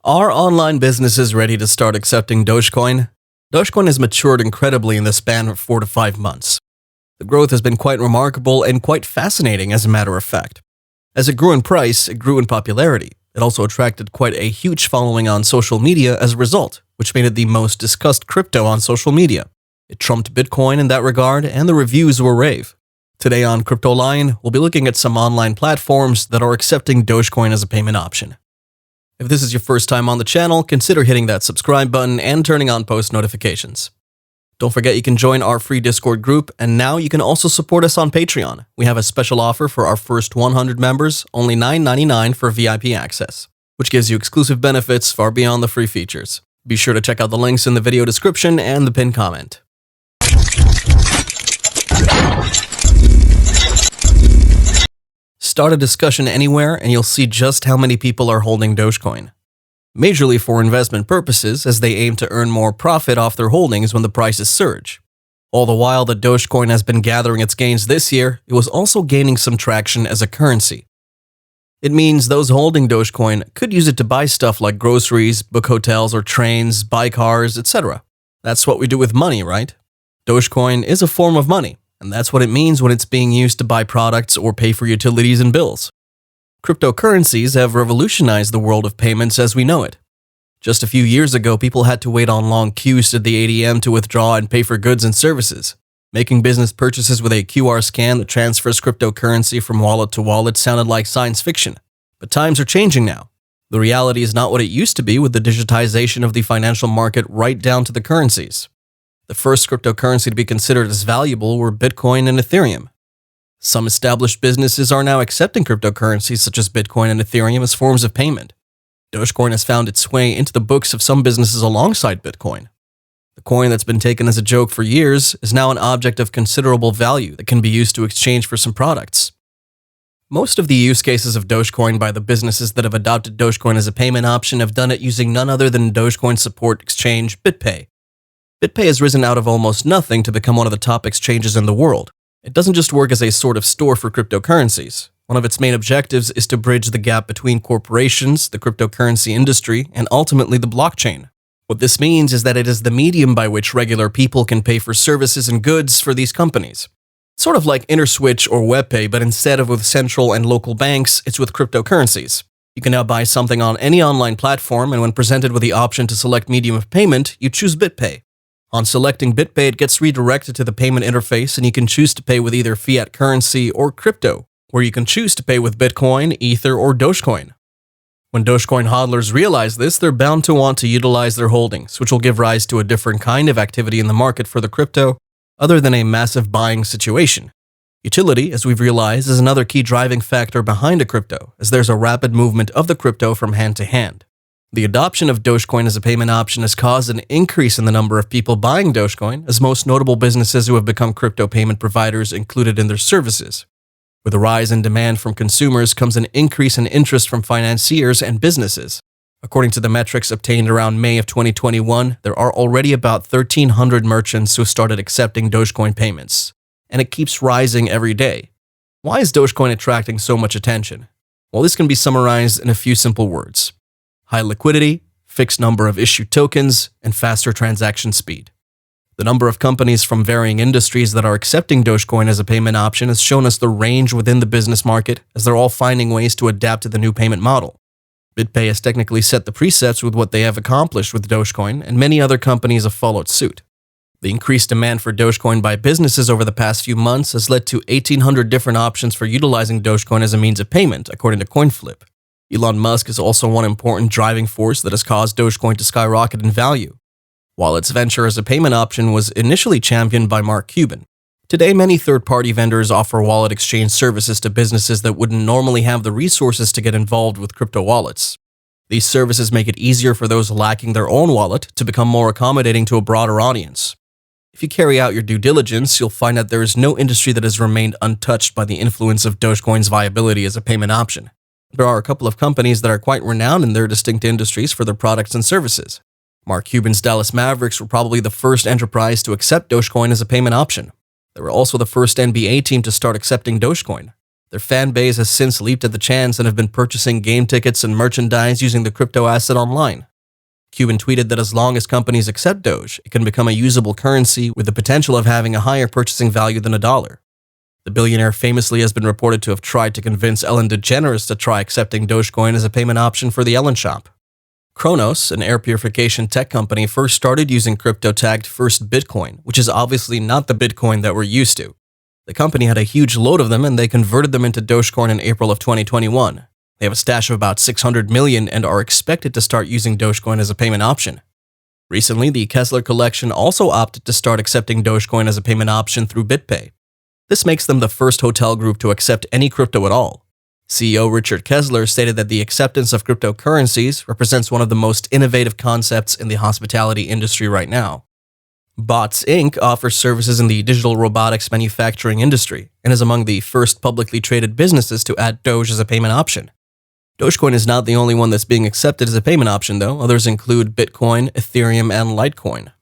Are online businesses ready to start accepting Dogecoin? Dogecoin has matured incredibly in the span of 4 to 5 months. The growth has been quite remarkable and quite fascinating as a matter of fact. As it grew in price, it grew in popularity. It also attracted quite a huge following on social media as a result, which made it the most discussed crypto on social media. It trumped Bitcoin in that regard, and the reviews were rave. Today on Crypto Lion, we'll be looking at some online platforms that are accepting Dogecoin as a payment option. If this is your first time on the channel, consider hitting that subscribe button and turning on post notifications. Don't forget you can join our free Discord group, and now you can also support us on Patreon. We have a special offer for our first 100 members, only $9.99 for VIP access, which gives you exclusive benefits far beyond the free features. Be sure to check out the links in the video description and the pinned comment. Start a discussion anywhere and you'll see just how many people are holding Dogecoin. Majorly for investment purposes, as they aim to earn more profit off their holdings when the prices surge. All the while that Dogecoin has been gathering its gains this year, it was also gaining some traction as a currency. It means those holding Dogecoin could use it to buy stuff like groceries, book hotels or trains, buy cars, etc. That's what we do with money, right? Dogecoin is a form of money. And that's what it means when it's being used to buy products or pay for utilities and bills. Cryptocurrencies have revolutionized the world of payments as we know it. Just a few years ago, people had to wait on long queues at the ATM to withdraw and pay for goods and services. Making business purchases with a QR scan that transfers cryptocurrency from wallet to wallet sounded like science fiction. But times are changing now. The reality is not what it used to be with the digitization of the financial market right down to the currencies. The first cryptocurrency to be considered as valuable were Bitcoin and Ethereum. Some established businesses are now accepting cryptocurrencies such as Bitcoin and Ethereum as forms of payment. Dogecoin has found its way into the books of some businesses alongside Bitcoin. The coin that's been taken as a joke for years is now an object of considerable value that can be used to exchange for some products. Most of the use cases of Dogecoin by the businesses that have adopted Dogecoin as a payment option have done it using none other than Dogecoin support exchange Bitpay. Bitpay has risen out of almost nothing to become one of the top exchanges in the world. It doesn't just work as a sort of store for cryptocurrencies. One of its main objectives is to bridge the gap between corporations, the cryptocurrency industry, and ultimately the blockchain. What this means is that it is the medium by which regular people can pay for services and goods for these companies. Sort of like InterSwitch or WebPay, but instead of with central and local banks, it's with cryptocurrencies. You can now buy something on any online platform, and when presented with the option to select medium of payment, you choose Bitpay. On selecting Bitpay, it gets redirected to the payment interface, and you can choose to pay with either fiat currency or crypto, where you can choose to pay with Bitcoin, Ether, or Dogecoin. When Dogecoin hodlers realize this, they're bound to want to utilize their holdings, which will give rise to a different kind of activity in the market for the crypto, other than a massive buying situation. Utility, as we've realized, is another key driving factor behind a crypto, as there's a rapid movement of the crypto from hand to hand. The adoption of Dogecoin as a payment option has caused an increase in the number of people buying Dogecoin, as most notable businesses who have become crypto payment providers included in their services. With a rise in demand from consumers comes an increase in interest from financiers and businesses. According to the metrics obtained around May of 2021, there are already about 1,300 merchants who started accepting Dogecoin payments, and it keeps rising every day. Why is Dogecoin attracting so much attention? Well, this can be summarized in a few simple words. High liquidity, fixed number of issued tokens, and faster transaction speed. The number of companies from varying industries that are accepting Dogecoin as a payment option has shown us the range within the business market, as they're all finding ways to adapt to the new payment model. Bitpay has technically set the precepts with what they have accomplished with Dogecoin, and many other companies have followed suit. The increased demand for Dogecoin by businesses over the past few months has led to 1,800 different options for utilizing Dogecoin as a means of payment, according to CoinFlip. Elon Musk is also one important driving force that has caused Dogecoin to skyrocket in value. While its venture as a payment option was initially championed by Mark Cuban, today many third-party vendors offer wallet exchange services to businesses that wouldn't normally have the resources to get involved with crypto wallets. These services make it easier for those lacking their own wallet to become more accommodating to a broader audience. If you carry out your due diligence, you'll find that there is no industry that has remained untouched by the influence of Dogecoin's viability as a payment option. There are a couple of companies that are quite renowned in their distinct industries for their products and services. Mark Cuban's Dallas Mavericks were probably the first enterprise to accept Dogecoin as a payment option. They were also the first NBA team to start accepting Dogecoin. Their fan base has since leaped at the chance and have been purchasing game tickets and merchandise using the crypto asset online. Cuban tweeted that as long as companies accept Doge, it can become a usable currency with the potential of having a higher purchasing value than a dollar. The billionaire famously has been reported to have tried to convince Ellen DeGeneres to try accepting Dogecoin as a payment option for the Ellen Shop. Kronos, an air purification tech company, first started using crypto tagged first Bitcoin, which is obviously not the Bitcoin that we're used to. The company had a huge load of them and they converted them into Dogecoin in April of 2021. They have a stash of about 600 million and are expected to start using Dogecoin as a payment option. Recently, the Kessler Collection also opted to start accepting Dogecoin as a payment option through Bitpay. This makes them the first hotel group to accept any crypto at all. CEO Richard Kessler stated that the acceptance of cryptocurrencies represents one of the most innovative concepts in the hospitality industry right now. Bots Inc. offers services in the digital robotics manufacturing industry and is among the first publicly traded businesses to add Doge as a payment option. Dogecoin is not the only one that's being accepted as a payment option, though. Others include Bitcoin, Ethereum, and Litecoin.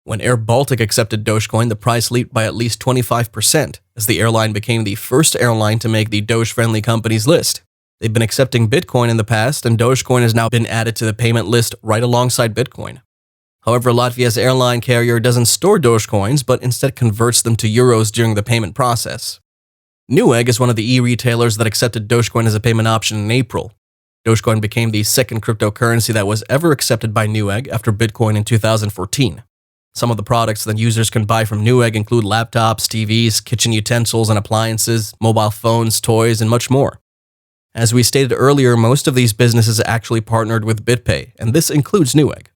When Air Baltic accepted Dogecoin, the price leaped by at least 25%, as the airline became the first airline to make the Doge-friendly companies list. They've been accepting Bitcoin in the past, and Dogecoin has now been added to the payment list right alongside Bitcoin. However, Latvia's airline carrier doesn't store Dogecoins, but instead converts them to euros during the payment process. Newegg is one of the e-retailers that accepted Dogecoin as a payment option in April. Dogecoin became the second cryptocurrency that was ever accepted by Newegg after Bitcoin in 2014. Some of the products that users can buy from Newegg include laptops, TVs, kitchen utensils and appliances, mobile phones, toys, and much more. As we stated earlier, most of these businesses actually partnered with Bitpay, and this includes Newegg.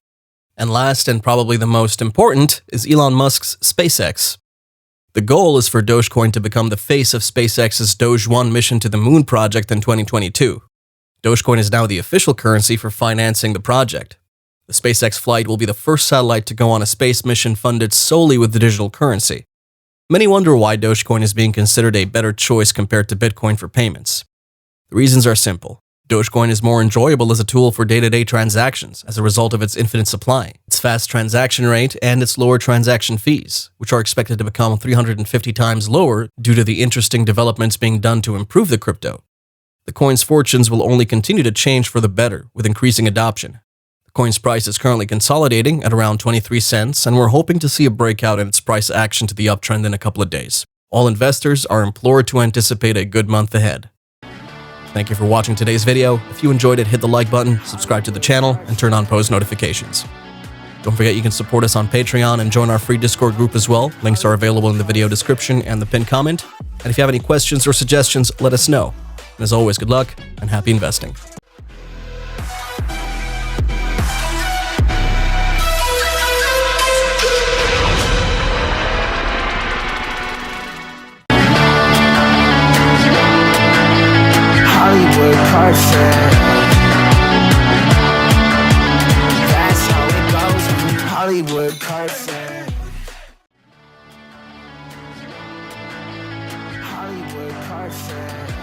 And last, and probably the most important, is Elon Musk's SpaceX. The goal is for Dogecoin to become the face of SpaceX's Doge 1 mission to the Moon project in 2022. Dogecoin is now the official currency for financing the project. The SpaceX flight will be the first satellite to go on a space mission funded solely with the digital currency. Many wonder why Dogecoin is being considered a better choice compared to Bitcoin for payments. The reasons are simple. Dogecoin is more enjoyable as a tool for day-to-day transactions as a result of its infinite supply, its fast transaction rate, and its lower transaction fees, which are expected to become 350 times lower due to the interesting developments being done to improve the crypto. The coin's fortunes will only continue to change for the better with increasing adoption. The coin's price is currently consolidating at around 23 cents, and we're hoping to see a breakout in its price action to the uptrend in a couple of days. All investors are implored to anticipate a good month ahead. Thank you for watching today's video. If you enjoyed it, hit the like button, subscribe to the channel, and turn on post notifications. Don't forget you can support us on Patreon and join our free Discord group as well. Links are available in the video description and the pinned comment. And if you have any questions or suggestions, let us know. And as always, good luck and happy investing. That's how it goes. Hollywood Carson. Hollywood Carson.